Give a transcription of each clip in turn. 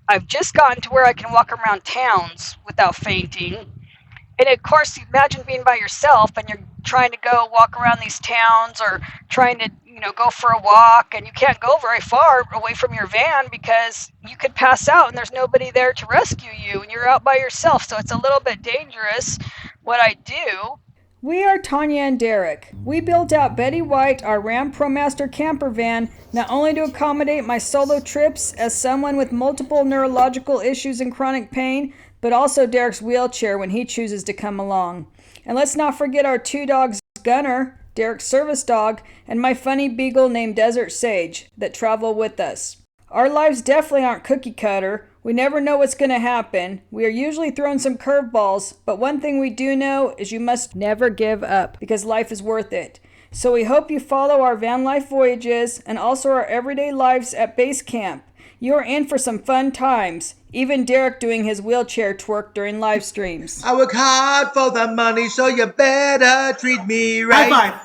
I've just gotten to where I can walk around towns without fainting. And of course, imagine being by yourself and you're trying to go walk around these towns or trying to, go for a walk, and you can't go very far away from your van because you could pass out and there's nobody there to rescue you and you're out by yourself. So it's a little bit dangerous what I do. We are Tanya and Derek. We built out Betty White, our Ram ProMaster camper van, not only to accommodate my solo trips as someone with multiple neurological issues and chronic pain, but also Derek's wheelchair when he chooses to come along. And let's not forget our 2 dogs, Gunner, Derek's service dog, and my funny beagle named Desert Sage, that travel with us. Our lives definitely aren't cookie cutter. We never know what's going to happen. We are usually thrown some curveballs, but one thing we do know is you must never give up because life is worth it. So we hope you follow our van life voyages and also our everyday lives at base camp. You are in for some fun times. Even Derek doing his wheelchair twerk during live streams. I work hard for the money, so you better treat me right. High five.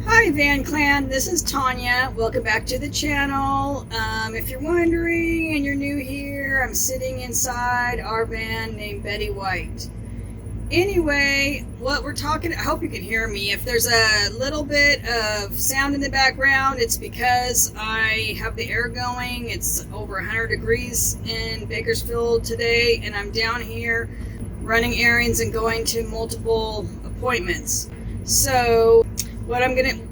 Hi Van Clan, this is Tanya. Welcome back to the channel. If you're wondering and you're new here, I'm sitting inside our van named Betty White. Anyway, what we're talking, I hope you can hear me. If there's a little bit of sound in the background, it's because I have the air going. It's over 100 degrees in Bakersfield today, and I'm down here running errands and going to multiple appointments. So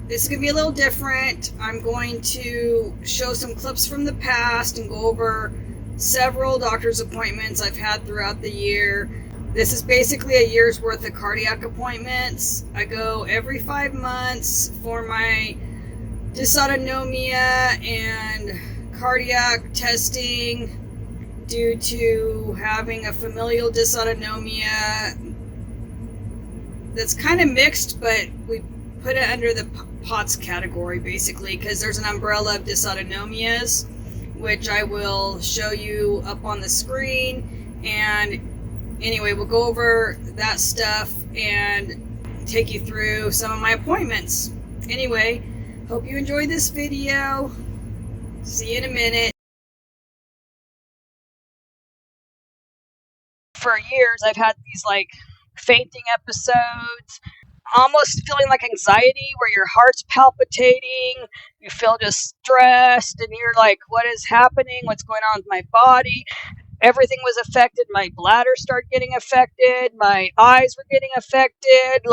this is gonna be a little different. I'm going to show some clips from the past and go over several doctor's appointments I've had throughout the year. This is basically a year's worth of cardiac appointments. I go every 5 months for my dysautonomia and cardiac testing due to having a familial dysautonomia that's kind of mixed, but we put it under the POTS category basically because there's an umbrella of dysautonomias, which I will show you up on the screen. And anyway, we'll go over that stuff and take you through some of my appointments. Anyway, hope you enjoyed this video. See you in a minute. For years, I've had these fainting episodes, almost feeling like anxiety where your heart's palpitating, you feel just stressed, and you're like, what is happening? What's going on with my body? Everything was affected. My bladder started getting affected. My eyes were getting affected.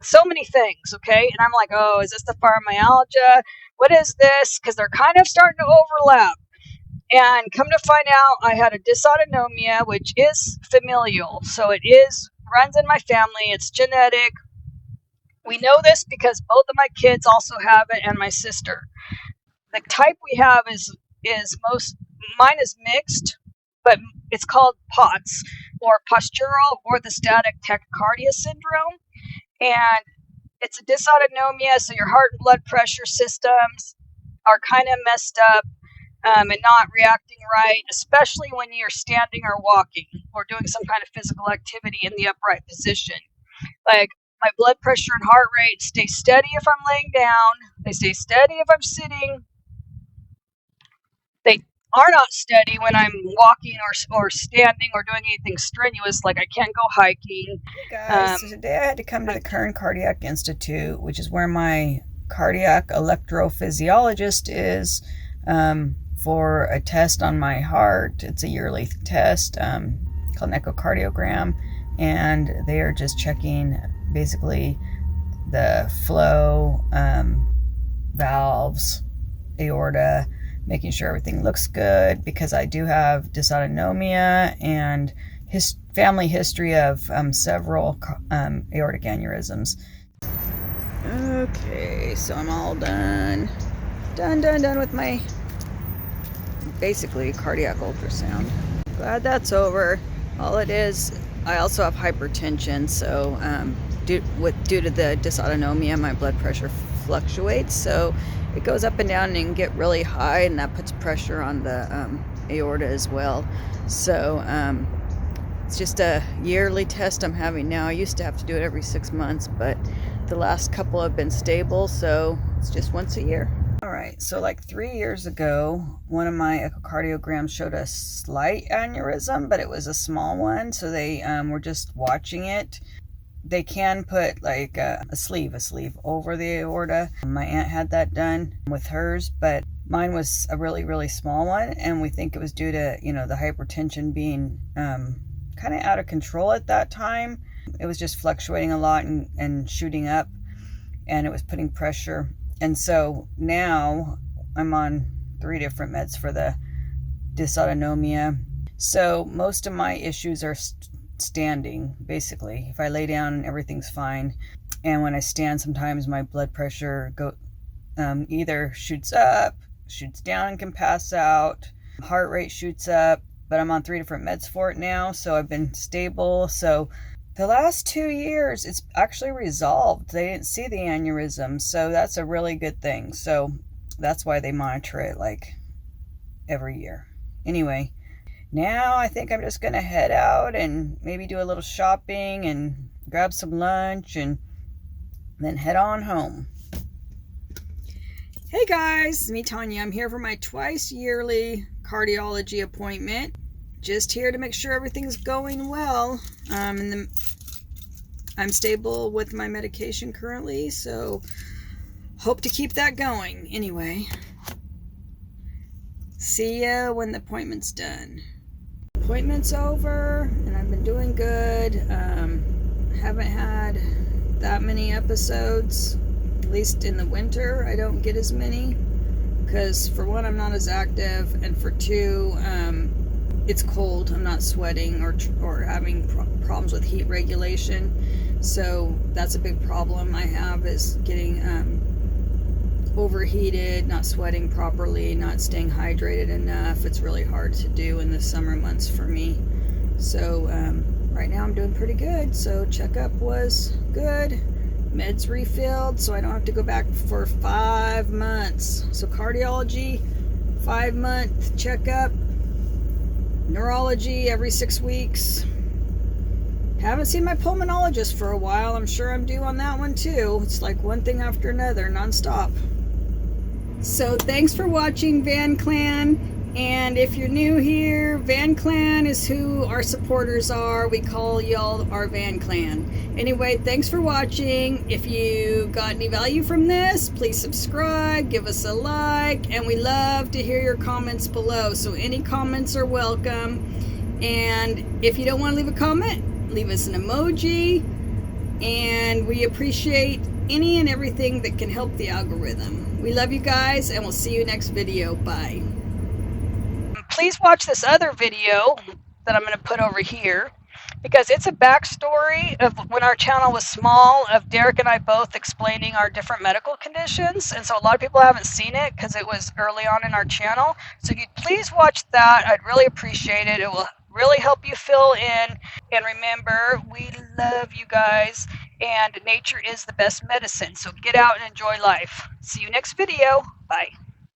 So many things, okay? And I'm like, oh, is this the fibromyalgia? What is this? Because they're kind of starting to overlap. And come to find out, I had a dysautonomia, which is familial. So it runs in my family. It's genetic. We know this because both of my kids also have it, and my sister. The type we have mine is mixed, but it's called POTS, or Postural Orthostatic Tachycardia syndrome. And it's a dysautonomia, so your heart and blood pressure systems are kind of messed up and not reacting right, especially when you're standing or walking or doing some kind of physical activity in the upright position. My blood pressure and heart rate stay steady if I'm laying down. They stay steady if I'm sitting. They are not steady when I'm walking or standing or doing anything strenuous, like I can't go hiking. Guys, so today I had to come to the Kern Cardiac Institute, which is where my cardiac electrophysiologist is, for a test on my heart. It's a yearly test called an echocardiogram, and they are just checking basically the flow, valves, aorta, making sure everything looks good, because I do have dysautonomia and family history of several aortic aneurysms. Okay, so I'm all done with my basically cardiac ultrasound. Glad that's over. All it is, I also have hypertension, so due to the dysautonomia, my blood pressure fluctuates, so it goes up and down and can get really high, and that puts pressure on the aorta as well. So it's just a yearly test I'm having now. I used to have to do it every 6 months, but the last couple have been stable, so it's just once a year. All right. right, so like 3 years ago, one of my echocardiograms showed a slight aneurysm, but it was a small one, so they were just watching it. They can put like a sleeve over the aorta. My aunt had that done with hers, but mine was a really, really small one, and we think it was due to, the hypertension being kind of out of control at that time. It was just fluctuating a lot and shooting up, and it was putting pressure. And so now I'm on 3 different meds for the dysautonomia. So most of my issues are standing, basically. If I lay down, everything's fine. And when I stand, sometimes my blood pressure either shoots up, shoots down, and can pass out. Heart rate shoots up, but I'm on 3 different meds for it now, so I've been stable. So the last 2 years, it's actually resolved. They didn't see the aneurysm, so that's a really good thing. So that's why they monitor it like every year. Anyway, now I think I'm just going to head out and maybe do a little shopping and grab some lunch and then head on home. Hey guys, it's me Tanya. I'm here for my twice yearly cardiology appointment. Just here to make sure everything's going well. I'm stable with my medication currently, so hope to keep that going. Anyway, see ya when the appointment's done. Appointment's over, and I've been doing good. Haven't had that many episodes, at least in the winter. I don't get as many because, for one, I'm not as active, and for two, it's cold. I'm not sweating or having problems with heat regulation. So that's a big problem I have, is getting overheated, not sweating properly, not staying hydrated enough. It's really hard to do in the summer months for me. So right now I'm doing pretty good. So checkup was good. Meds refilled, so I don't have to go back for 5 months. So cardiology, 5-month checkup. Neurology every 6 weeks. Haven't seen my pulmonologist for a while. I'm sure I'm due on that one too. It's like one thing after another, nonstop. So thanks for watching, Van Clan. And if you're new here, Van Clan is who our supporters are. We call y'all our Van Clan. Anyway, thanks for watching. If you got any value from this, please subscribe, give us a like, and we love to hear your comments below. So any comments are welcome. And if you don't want to leave a comment, leave us an emoji. And we appreciate any and everything that can help the algorithm. We love you guys, and we'll see you next video. Bye. Please watch this other video that I'm going to put over here, because it's a backstory of when our channel was small, of Derek and I both explaining our different medical conditions. And so a lot of people haven't seen it because it was early on in our channel. So if you'd please watch that, I'd really appreciate it. It will really help you fill in. And remember, we love you guys, and nature is the best medicine. So get out and enjoy life. See you next video. Bye.